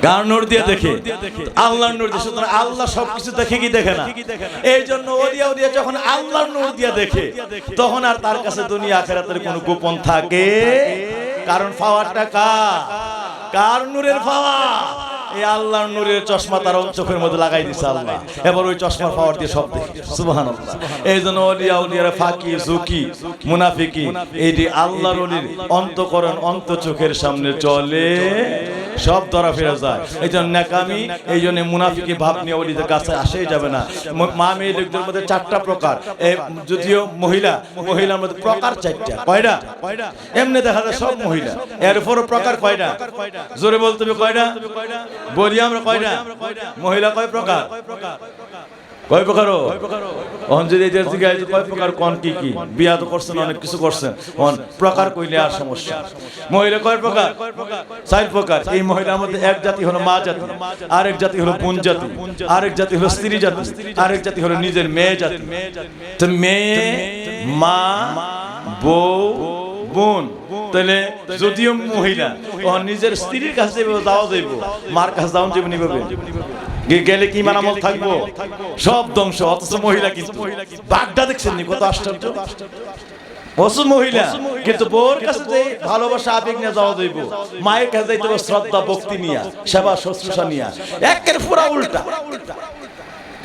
কার নূর দিয়ে দেখে? আল্লাহর নূর দিয়ে। সুতরাং আল্লাহ সবকিছু দেখে কি দেখে না? এই জন্য ওলিয়া উলিয়া যখন আল্লাহর নূর দিয়ে দেখে, তখন আর তার কাছে দুনিয়া আখিরাতের কোনো গোপন থাকে? কারণ পাওয়ারটা কার নূরের পাওয়ার? এই আল্লাহর নূরের চশমা তার চোখের মধ্যে লাগাই দিছে আল্লাহ, এবার ওই চশমার পাওয়ার দিয়ে সব দেখে। সুবহানাল্লাহ। এই জন্য ওলিয়া উলিয়ারা ফাঁকি ঝুঁকি মুনাফিকি, এই যে আল্লাহর ওলির অন্তকরণ অন্ত চোখের সামনে চলে, সব ধরা ফেরা যায়। এই জন্য নাকামি, এই জন্য মুনাফিকি ভাব নিয়ে ওলিদের কাছে আসেই যাবে না। মা মেয়ে লোকদের মধ্যে 4টা প্রকার, যদিও মহিলার মধ্যে প্রকার 4টা। কয়টা? এমনি দেখা যায় সব মহিলা, এর উপরও প্রকার কয়টা? জোরে বলতে হবে কয়টা? বলি আমরা কয়টা? মহিলা কয় প্রকার? কয় প্রকার? কয় প্রকার? কোন কি কি? বিয়া তো করছেন, অনেক কিছু করছেন, প্রকার কইলে আর সমস্যা। মহিলা কয় প্রকার? 4 প্রকার। এই মহিলার মধ্যে এক জাতি হলো মা জাতি, আরেক জাতি হলো বোন জাতি, আরেক জাতি হলো স্ত্রী জাতি, আরেক জাতি হলো নিজের মেয়ে জাতি। তো মেয়ে, মা, বউ, বোন। তাহলে যদিও মহিলা নিজের স্ত্রীর কাছে যাওয়া যাইব, মার কাছে যাওয়া যাইব নিবে গেলে কি মানামল থাকবো? সব ধ্বংস। অথচ মহিলা কিন্তু বাগদা দেখছেন নি, কত আশ্চর্য। মহিলা কিন্তু বউর কাছে ভালোবাসা আবেগ নিয়ে যাওয়া যাইব, মায়ের কাছে যাইতে শ্রদ্ধা ভক্তি নিয়ে, সেবা শুশ্রূষা নিয়ে। একের পুরা উল্টা,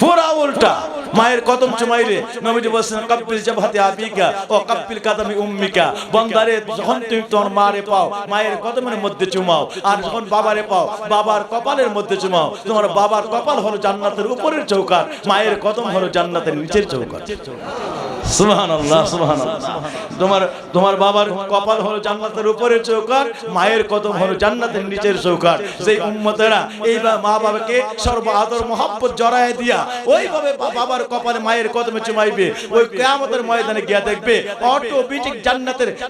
পুরা উল্টা। মায়ের কদম চুমাইলে নবীজি বলেছেন, কাব্বিল জাবহাতি আবিকা ও কাব্বিল কাদামি উম্মিকা। বান্দারে যখন তুমি তোমার মারে পাও, মায়ের কদমের মধ্যে চুমাও, আর যখন বাবারে পাও, বাবার কপালের মধ্যে চুমাও। তোমার বাবার কপাল হলো জান্নাতের উপরের চৌকাঠ, মায়ের কদম হলো জান্নাতের নিচের চৌকাঠ। সুবহানাল্লাহ, সুবহানাল্লাহ। তোমার বাবার কপাল হলো জান্নাতের উপরের চৌকাঠ, মায়ের কদম হলো জান্নাতের নিচের চৌকাঠ। যেই উম্মতেরা এই মা বাবাকে সর্ব আদর মহব্বত জড়ায় দিয়া ওইভাবে বাবার কপালে মায়ের কদমে চুমাইবে, ওই কিয়ামতের ময়দানে গিয়া দেখবে অটোমেটিক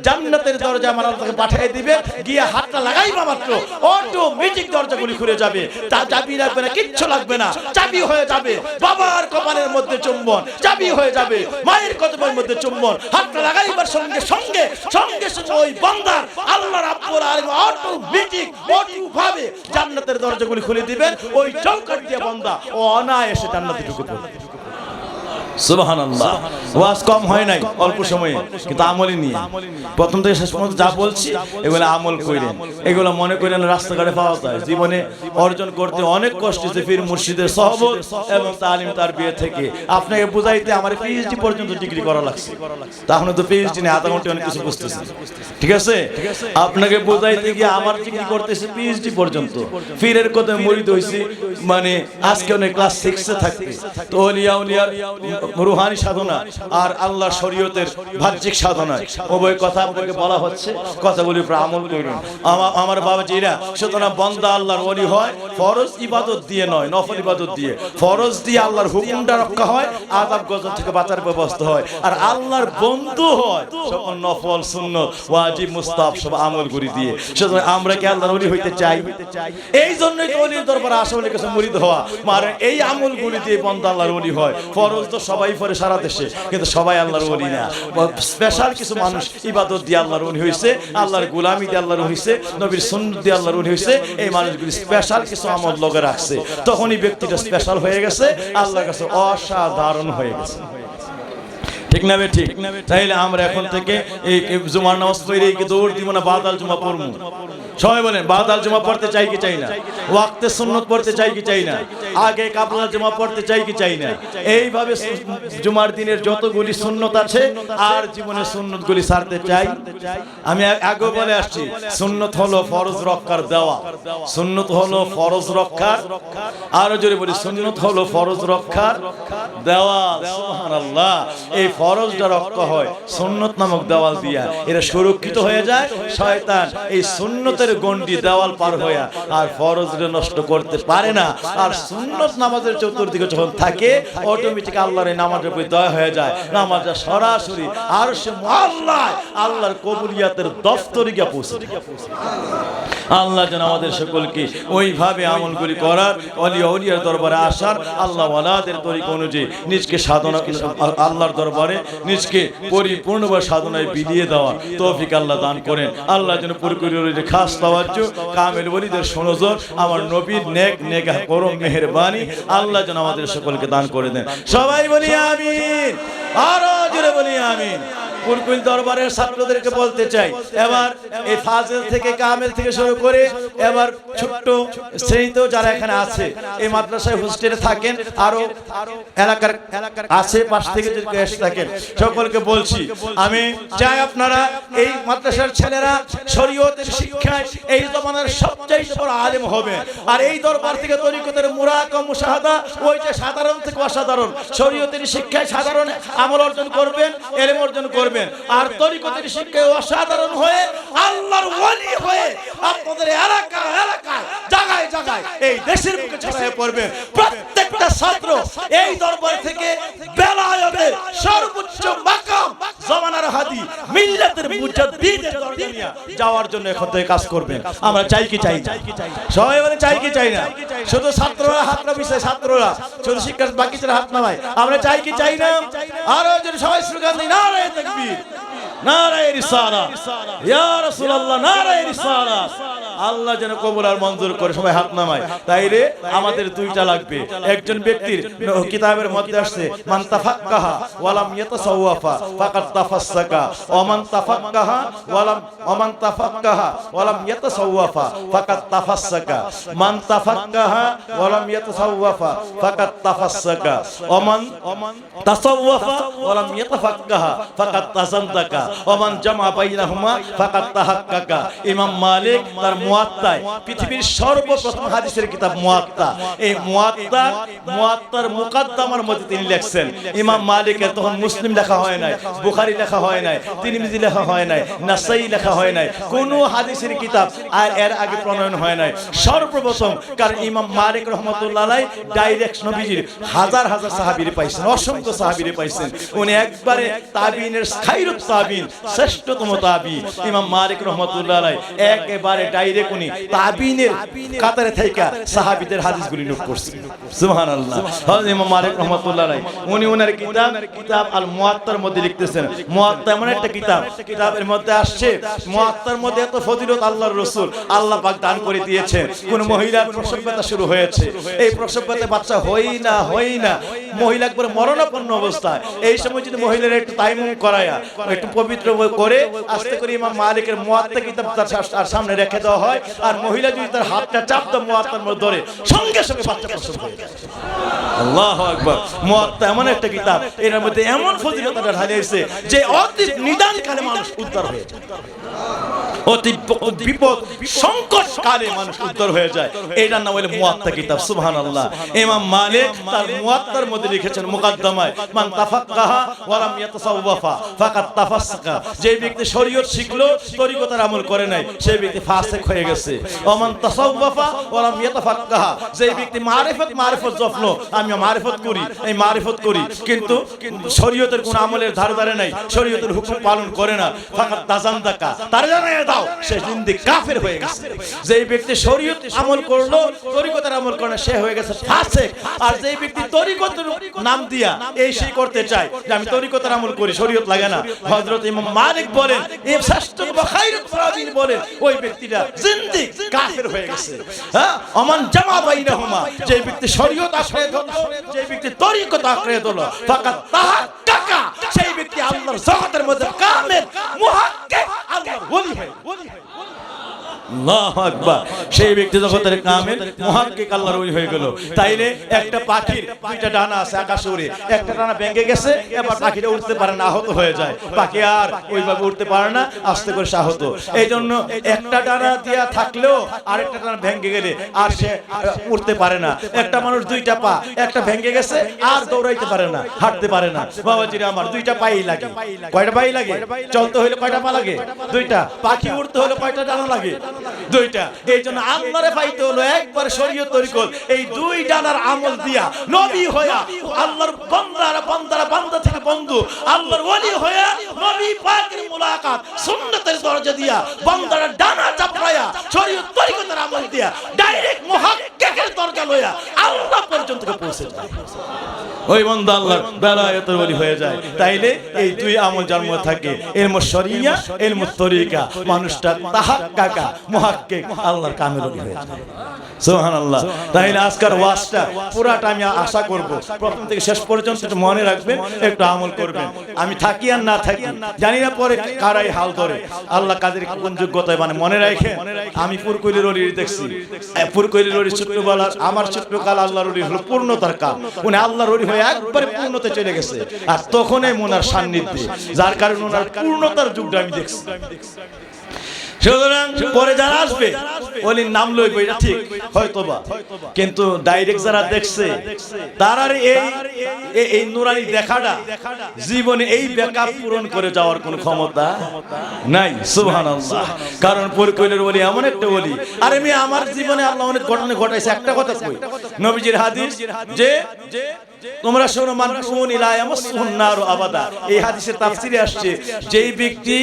জান্নাতের দরজা আমার আল্লাহ তাকে পাঠিয়ে দিবে, গিয়া হাতটা লাগাইবা মাত্র অটোমেটিক দরজাগুলি খুলে যাবে। তা চাবি লাগবে না, কিচ্ছু লাগবে না, চাবি হয়ে যাবে বাবার কপালের মধ্যে চুম্বন, চাবি হয়ে যাবে মায়ের কদমের মধ্যে চুম্বন। হাতটা লাগাইবার সঙ্গে সঙ্গে ওই বান্দা আল্লাহ রাব্বুল আলামিন অটোমেটিক ভাবে জান্নাতের দরজাগুলি খুলে দিবেন, ওই চৌকাঠ দিয়ে বান্দা ও অনায়াসে জান্নাতে ঢুকে পড়বে। সুবহানাল্লাহ। ওয়াজ কম হয় নাই অল্প সময়ে, কিন্তু আমলই নিয়ে প্রথম থেকে শেষ পর্যন্ত যা বলছি এগুলো আমল করেন। এগুলো মনে করেন রাস্তাঘাটে পাওয়া যায়, জীবনে অর্জন করতে অনেক কষ্ট হচ্ছে পীর মুর্শিদের সহবত এবং তালিম তারবিয়া থেকে। আপনাকে বুঝাইতে আমার পিএইচডি পর্যন্ত ডিগ্রি করা লাগছে, তখন তো পিএইচডি নিয়ে আধা ঘন্টা অনেক কিছু বুঝতেছি, ঠিক আছে? আপনাকে বুঝাইতে গিয়ে আমার ডিগ্রি করতেছে পিএইচডি পর্যন্ত। পীরের কথা মুরিদ হইছি, মানে আজকে অনেক ক্লাস 6 এ থাকতে তো ওলিয়া উলিয়ার রুহানি সাধনা আর আল্লাহর শরীয়তের বাহ্যিক সাধনা উভয় কথা আপনাকে বলা হচ্ছে, কথাগুলির উপর আমল করুন। আমার বাবাজিরা, সুতরাং বান্দা আল্লাহর ওলি হয় ফরজ ইবাদত দিয়ে নয়, নফল ইবাদত দিয়ে। ফরজ দিয়ে আল্লাহর হুকুমটা রক্ষা হয়, আযাব গজব থেকে বাঁচার ব্যবস্থা হয়। আর আল্লাহর বন্ধু হয় সকল নফল সুন্নত ওয়াজিব মুস্তাহাব সব আমল করে দিয়ে। সুতরাং আমরা কি আল্লাহর ওলি হইতে চাই? এই জন্যই তো ওলির দরবারে আসা, ওলির কাছে মুরিদ হওয়া, মানে এই আমলগুলি দিয়ে বান্দা আল্লাহর ওলি হয়। ফরজ তো সবাই পড়ে সারা দেশে, কিন্তু সবাই আল্লাহর ওলি না। স্পেশাল কিছু মানুষ ইবাদত দিয়ে আল্লাহর ওলি হয়েছে, আল্লাহর গোলামি দিয়ে আল্লাহর হয়েছে, নবীর সুন্নাত দিয়ে আল্লাহর ওলি হয়েছে। এই মানুষগুলি স্পেশাল কিছু আমল লগে রাখছে, তখনই ব্যক্তিটা স্পেশাল হয়ে গেছে, আল্লাহর কাছে অসাধারণ হয়ে গেছে। ঠিক না বে ঠিক? তাইলে আমরা এখন থেকে এই জুমার নামাজ পড়ে কি দৌড় দিব না, বাদাল জুমা পড়বো? সবাই বলেন বাদাল জুমা পড়তে চাই কি চাই না? ওয়াক্তে সুন্নত পড়তে চাই কি চাই না? আগে কাবলা জুমা পড়তে চাই কি চাই না? এইভাবে জুমার দিনের যতগুলি সুন্নত আছে আর জীবনের সুন্নতগুলি ছাড়তে চাই। আমি আগে বলে আসছি, সুন্নত হলো ফরজ রক্ষার দেওয়া, সুন্নত হলো ফরজ রক্ষার, আরো জোরে বলি সুন্নত হলো ফরজ রক্ষার দেওয়া। সুবহানাল্লাহ। এই ফরজটা রক্ষা হয় সুন্নত নামক দেওয়াল দিয়া, এরা সুরক্ষিত হয়ে যায়। শয়তান এই সুন্নতের গণ্ডি দেওয়াল পার হয়ে আর ফরজটা নষ্ট করতে পারে না। আর সুন্নত নামাজের চতুর্দিকে যখন থাকে, অটোমেটিক আল্লাহর এই নামাজের প্রতি দয়া হয়ে যায়, নামাজটা সরাসরি আরশে মুআল্লায় আল্লাহর কবুলিয়াতের দফতরে গিয়ে পৌঁছে। আল্লাহ যেন আমাদের সকলকে ওইভাবে আমলগুলি করার, ওলিয়া উলিয়ার দরবারে আসার, আল্লাহ ওয়ালাদের তরিকা অনুযায়ী নিজকে সাধনা, আল্লাহর দরবারে নিজকে পরিপূর্ণভাবে সাধনায় বিলিয়ে দেওয়ার তৌফিক আল্লাহ দান করেন। আল্লাহ যেন পরিপূর্ণ খাস তাওয়াজ্জু কামেল ওলিদের সুনজর আমার নবীর নেক নেগাহ করম মেহেরবানি আল্লাহ যেন আমাদের সকলকে দান করে দেন। সবাই বলি আমিন, আরো জোরে বলি আমিন। পুরকুল দরবারের ছাত্রদেরকে বলতে চাই, এবার এই ফাজিল থেকে কামেল থেকে শুরু করে এবার ছোট্ট শ্রেণীতেও যারা এখানে আছে, এই মাদ্রাসায় হোস্টেলে থাকেন, আরো এলাকার আশেপাশ থেকে যদি এসে থাকেন, সকলকে বলছি আমি চাই আপনারা এই মাদ্রাসার ছেলেরা শরীয়তের শিক্ষায় এই জমানার সবচেয়ে বড় আলেম হবে। আর এই দরবার থেকে তরিকতের মুরাকা মুশাহাদা, ওই যে সাধারণ থেকে অসাধারণ শরীয়তের শিক্ষায় সাধারণ আমল অর্জন করবেন, ইলম অর্জন করবেন। আর তরিকতের শিক্ষায় অসাধারণ হয়ে আল্লাহর ওলি হয়ে আপনাদের এলাকায় জায়গায় জায়গায় এই দেশের বুকে ছড়িয়ে পড়বেন। প্রত্যেকটা ছাত্র এই দরবার থেকে বেলায়েতের সর্বোচ্চ মাকাম জামানার হাদি মিল্লাতের মুজাদ্দিদের দরজা নিয়ে যাওয়ার জন্য এখন থেকে কাজ করবেন। আমরা চাই কি চাই না? সবাই বলে চাই কি চাই না? শুধু ছাত্ররা হাত না বিষয়, ছাত্ররা শুধু শিক্ষা, বাকি যারা হাত নামায়, আমরা চাই কি চাই না? আরো যদি সবাই স্লোগান দিই, নারায়ে তাকবীর, নারায়ে রিসালাত, ইয়া রাসূলুল্লাহ, নারায়ে রিসালাত। আল্লাহ যেন কবুল আর মঞ্জুর করে। সবাই হাত নামায়। তাইলে আমাদের দুইটা লাগবে। একজন ব্যক্তির কিতাবের মধ্যে আসছে, মান তাফাক্কাহা ওয়ালাম ইয়াতাসাওয়াফা ফাকাদ তাফাসসাকা, ওমান তাফাক্কাহা ওয়ালাম ইয়াতাসাওয়াফা ফাকাদ তাফাসসাকা, মান তাফাক্কাহা ওয়ালাম ইয়াতাসাওয়াফা ফাকাদ তাফাসসাকা, ওমান তাসাওয়াফা ওয়ালাম ইয়াতাফাক্কাহা ফাকাদ তাসান্দাকা, ওমান জামা বাইনাহুমা ফাকাদ তাহাক্কাকা। ইমাম মালিক তার মুয়াত্তায়, পৃথিবীর সর্বপ্রথম হাদিসের কিতাব মুয়াত্তা, এই মুয়াত্তার মুকাদ্দামার মধ্যে তিনি লিখছেন, ইমাম মালিকের তখন মুসলিম লেখা হয় নাই, বুখারী লেখা হয় নাই, তিরমিজি লেখা হয় নাই, নাসাই লেখা হয় নাই, কোনো হাদিসের কিতাব আর এর আগে প্রণয়ন হয় নাই। সর্বপ্রথম, কারণ ইমাম মালিক রাহমাতুল্লাহ আলাইহি ডাইরেক্ট নবীজির হাজার হাজার সাহাবীরে পাইছেন, অসংখ্য সাহাবীরে পাইছেন। উনি একবারে তাবিনের খায়রুত তাবিন, শ্রেষ্ঠতম তাবি ইমাম মালিক রাহমাতুল্লাহ আলাইহি একেবারে ডাইরেক্ট ডাইরেক্ট উনি তাবিনের কাতারে থাইকা সাহাবীদের হাদিসগুলি নোট করছেন। সুবহানাল্লাহ। হযরত ইমাম মালিক রাহমাতুল্লাহ আলাইহি উনি ওনার কিতাব আল মুয়াত্তার মধ্যে লিখতেছেন, মুয়াত্তা এমন একটা কিতাবের মধ্যে আসছে, মুয়াত্তার মধ্যে এত ফজিলত আল্লাহর রাসূল আল্লাহ পাক দান করে দিয়েছেন। কোন মহিলার প্রসব ব্যথা শুরু হয়েছে, এই প্রসব ব্যথায় বাচ্চা হই না, মহিলা একবার মরণাপন্ন অবস্থায়, এই সময় যদি মহিলার একটু তায়াম্মুম করায়া একটু পবিত্র করে আস্তে করে ইমাম মালিকের মুয়াত্তা কিতাব তার সামনে রেখে দেওয়া হয়, আর মহিলা যদি তার হাতটা চাপ দেয় মুয়াত্তার মধ্যে ধরে, সঙ্গে সঙ্গে বাচ্চা প্রসব হয়ে যায়। আল্লাহু আকবার। মুয়াত্তা এমন একটা কিতাব, এর মধ্যে এমন ফজিলত ঢালিয়েছে যে অতি নিদান কালে মানুষ উদ্ধার হয়ে যায়, অতি বিপদ সংকট কালে মানুষ উদ্ধার হয়ে যায়। এটার নাম হলো মুয়াত্তা কিতাব। সুবহানাল্লাহ। ইমাম মালিক তার মুয়াত্তার মধ্যে লিখেছেন মুকদ্দমায়, মান তাফাক্কাহা ওয়া লাম ইয়াতাসাওয়াফা ফাকাত তাফাসসাকা, যে ব্যক্তি শরীয়ত শিখলো তরিকতার আমল করে নাই সেই ব্যক্তি ফাসিক হয়ে গেছে। ওয়া মান তাসাওয়াফা ওয়া লাম ইয়াতাফাক্কাহা, যে ব্যক্তি মারিফত জপলো, আমি মারিফত করি, এই মারিফত করি কিন্তু শরীয়তের কোন আমলের ধারে নাই, শরীয়তের হুকুম পালন করে না, ফাকাত তাজান্দাকা, তার জানায় দাও সে জিন্দিক কাফের হয়ে গেছে। যে ব্যক্তি শরীয়ত আমল করলো তরিকতের আমল করে না সে হয়ে গেছে ফাসিক। আর যে ব্যক্তি তরিকতের নাম দিয়া এই সেই করতে চায় যে আমি তরিকতের আমল করি, শরীয়ত লাগে না, হযরত ইমাম মালিক বলেন, এই শ্রেষ্ঠ বা খায়রুল সাবিন বলেন, ওই ব্যক্তিটা জিন্দিক কাফের হয়ে গেছে। হ্যাঁ, আমান জামা বাইনাহুমা, যে ব্যক্তি শরীয়ত আঁকড়ে ধরলো, যে ব্যক্তি তরিকত আঁকড়ে ধরলো, ফাকাত তাহাক্কাকা, সেই ব্যক্তি আল্লাহর জগতের মধ্যে কামেল মুহাক্কিক আল্লাহর ওলি হয়ে। আল্লাহু আকবার। সেই ব্যক্তি জগতের কামেল মুহাক্কিক আল্লাহর ওলি হয়ে গেল। তাইলে একটা পাখির দুইটা ডানা আছে আকাশে উড়ে, একটা ডানা ভেঙে গেছে, এবার পাখিটা উঠতে পারে না, আহত হয়ে যায়। পাখি আর ওইভাবে উঠতে পারে না, আস্তে করে আহত। এই জন্য একটা ডানা দিয়া থাকলেও আরেকটা ডানা ভেঙে গেলে আর সে উঠতে পারে না। একটা মানুষ দুইটা পা, একটা ভেঙে গেছে আর দৌড়াইতে পারে না, হাঁটতে পারে না। বাবাজিরা আমার, দুইটা পাই লাগে। কয়টা পাই লাগে? চলতে হইলে কয়টা পা লাগে? দুইটা। পাখি উঠতে হলে কয়টা ডানা লাগে? দুইটা। এই জন্য আল্লাহরে পাইতে হলো একবার শরীয়ত তরিকত, এই দুই ডানার আমল দিয়া নবী হইয়া আল্লাহর বান্দা থেকে বন্ধু, আল্লাহর ওলি হইয়া নবী পাকের মুলাকাত, সুন্নতের দরজা দিয়া বান্দার ডানা চাপড়ায়া শরীয়ত তরিকতের আমল দিয়া ডাইরেক্ট মুহাক্কিকের দরজা লইয়া আল্লাহ পর্যন্ত পৌঁছে যায়। ওই বান্দা আল্লাহর বেলায়েতের ওলি হয়ে যায়। তাইলে এই দুই আমল জন্ম থাকে, ইলমুশ শরিয়া, ইলমুত তরিকা, মানুষটা তাহাক্কাকা মুহাক্কিক আল্লাহর কামেল ওলি হয়ে যায়। সুবহানাল্লাহ। তাইলে আজকের ওয়াজটা পুরাটা আমি আশা করব প্রথম থেকে শেষ পর্যন্ত একটু মনে রাখবেন, একটু আমল করবেন। আমি থাকি আর না থাকি জানি না পরে কারাই হাল ধরে, আল্লাহ কাদের কোন যোগ্যতায় মানে মনে রাখে। আমি পুরকইলের ওলি দেখছি, পুরকইলের ওলি ছোটবেলার, আমার ছোটকাল আল্লাহর ওলি হলো পূর্ণতার কাল। উনি আল্লাহর ওলি হয়ে একবারে পূর্ণতে চলে গেছে, আর তখনই ওনার সান্নিধ্যে, যার কারণে ওনার পূর্ণতার যুগটা আমি দেখছি। সুতরাং পরে যারা আসবে ওলির নাম লইবে, এটা ঠিক হয়তোবা, কিন্তু ডাইরেক্ট যারা দেখছে তারার এই নুরানি দেখাটা জীবনে এই ব্যাকআপ পূরণ করে যাওয়ার কোনো ক্ষমতা নাই। সুবহানাল্লাহ। কারণ পুরকইলের ওলি এমন একটা ওলি, আর আমি আমার জীবনে আল্লাহ অনেক ঘটনা ঘটাইছে। একটা কথা কই, নবীজির হাদিস যে তোমরা শোনো, মানকুন ইলা ইয়ামাসসুন নারু আবাদা, এই হাদিসের তাফসিরে আসছে যেই ব্যক্তি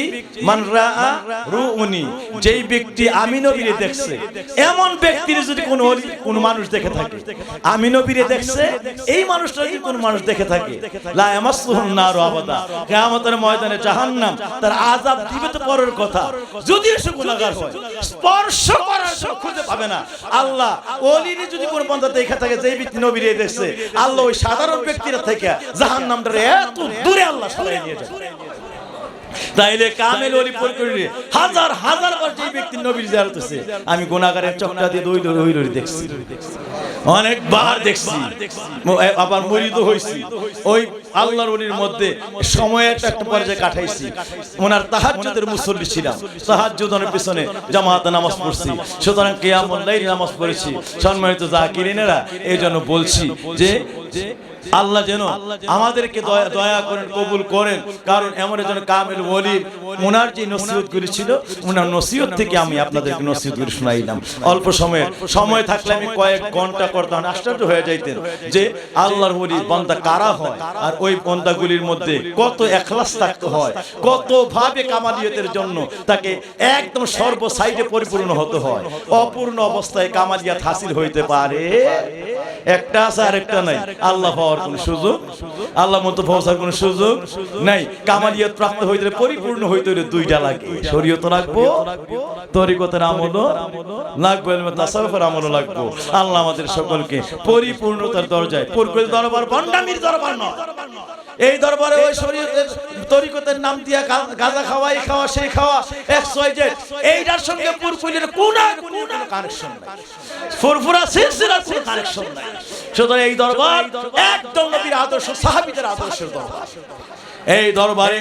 মান রাআ রুউনি, যেই ব্যক্তি আমি নবীরে দেখছে, এমন ব্যক্তির যদি কোন মানুষ দেখে থাকে, আমি নবীরে দেখছে এই মানুষটা যদি কোন মানুষ দেখে থাকে, লা ইয়ামাসসুন নারু আবাদা, কিয়ামতের ময়দানে জাহান্নাম তার আযাব দিবে তো পরের কথা, যদি সে গুনাহগার হয় স্পর্শ করার খুঁজে পাবে না। আল্লাহ ওলিরে যদি কোন বান্দা দেখে থাকে যেই ব্যক্তি নবীরে দেখছে, আল্লাহ ওই সাধারণ ব্যক্তিরা থেকে জাহান্নামটারে এত দূরে আল্লাহ সরাই নিয়ে যায়। তাইলে কামেল ওলি পুরকইলে হাজার হাজার বার যে ব্যক্তি নবীর জিয়ারত হইছে, আমি গুনাহগারের চক্কর দিয়ে দই দেখছি, অনেকবার দেখছি, আবার মুরিদ হইছি। ওই আল্লাহর ওলির মধ্যে সময় একটা পর্যায়ে কাটাইছি। ওনার তাহাজ্জুদের মুসল্লি ছিলাম, তাহাজ্জুদের পিছনে জামাতে নামাজ পড়ছি, সুতরাং কিয়ামুল লাইল নামাজ পড়েছি। সম্মানিত যাকিরিনেরা, এই জন্য বলছি যে আল্লাহ যেন আমাদেরকে দয়া করেন, কবুল করেন। কারণ এমন একজন কামেল ওলির ওনার যে নসিহতগুলি ছিল ওনার নসিহত থেকে আমি আপনাদেরকে নসিহতগুলি শোনাইলাম। অল্প সময় থাকলে আমি কয়েক ঘন্টা করতাম, আশ্চর্য হয়ে যাইতেন যে আল্লাহর ওলি বান্দা কারা হয়, আর ওই বান্দাগুলির মধ্যে কত ইখলাস থাকতে হয়, কত ভাবে কামালিয়তের জন্য তাকে একদম সর্ব সাইডে পরিপূর্ণ হতে হয়। অপূর্ণ অবস্থায় কামালিয়াত হাসিল হইতে পারে একটা আছে আর একটা নাই। আল্লাহ পাওয়ার কোন সুযোগ, আল্লাহ মতো পৌঁছার কোন সুযোগ নাই। কামালিয়াত প্রাপ্ত হইতে পরিপূর্ণ হইতে হলে দুইটা লাগে, শরীয়ত লাগবো, তরিকতের আমলও লাগবে, তাসাউফের আমলও লাগবে। আল্লাহ আমাদের সকলকে পরিপূর্ণতার দরজায় পূর্বের দরবার ভণ্ডামির দরবার নয়। এই দরবারে ওই শরীয়তের তরিকতের নাম দিয়া গাঁজা খাওয়া, এই খাওয়া, সেই খাওয়া, XYZ এইটার সঙ্গে পুরপুরের কোন কানেকশন নাই, ফুরফুরা সিলসিলার কোন কানেকশন নাই। সুতরাং এই দরবার একদম নবীর আদর্শ, সাহাবীদের আদর্শের দরবার। এই দরবারে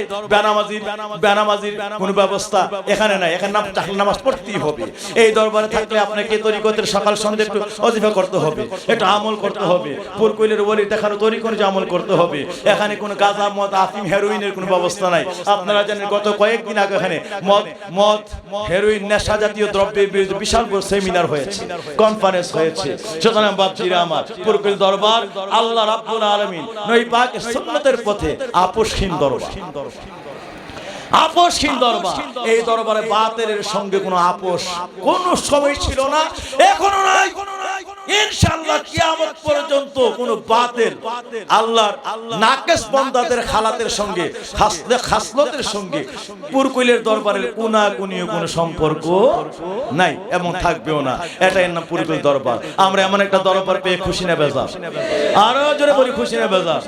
বেনামাজির কোন ব্যবস্থা এখানে নাই। এখানে নামাজ পড়তেই হবে। এই দরবারে থাকলে আপনাকে তরিকতের সকাল সন্ধ্যা একটু ওয়াজিফা করতে হবে, একটু আমল করতে হবে, পুরকুলের ওলি দেখানো তরিকত আমল করতে হবে। এখানে কোনো গাঁজা, মদ, আফিম, হেরোইনের কোনো ব্যবস্থা নাই। আপনারা জানেন গত কয়েকদিন আগে এখানে মদ, হেরোইন, নেশা জাতীয় দ্রব্যের বিরুদ্ধে বিশাল বড় সেমিনার হয়েছে, কনফারেন্স হয়েছে। সুতরাং বাপজিরা আমার, পুরকুল দরবার আল্লাহ রাব্বুল আলামিন নবী পাকের সুন্নতের পথে আপোষহীন আপোষহীন দরবার। এই দরবারে বাতিলের সঙ্গে কোনো আপোষ কোন সময় ছিল না, এখনো নাই। ইনশাআল্লাহ কিয়ামত পর্যন্ত কোন বাতিল আল্লাহর নাকেস বান্দাদের খালাতের সঙ্গে, খাসলতের সঙ্গে পুরকুলের দরবারের কোনাকুনিও কোনো সম্পর্ক নাই এবং থাকবেও না। এটাই নাম পুরকুল দরবার। আমরা এমন একটা দরবার পেয়ে খুশি না বেজার? আরো জোরে বলি খুশি না বেজার?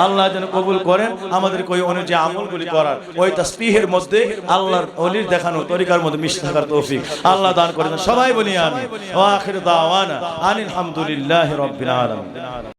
আল্লাহ যেন কবুল করেন আমাদেরকে ওই অনুযায়ী আমলগুলি করার, ওই তাসবিহের মধ্যে আল্লাহর ওলির দেখানো তরিকার মধ্যে মিশে থাকার তৌফিক আল্লাহ দান করেন। সবাই বলি আমিন। ওয়া আখিরু দাওয়ানা আনিল হামদুলিল্লাহি রাব্বিল আলামিন।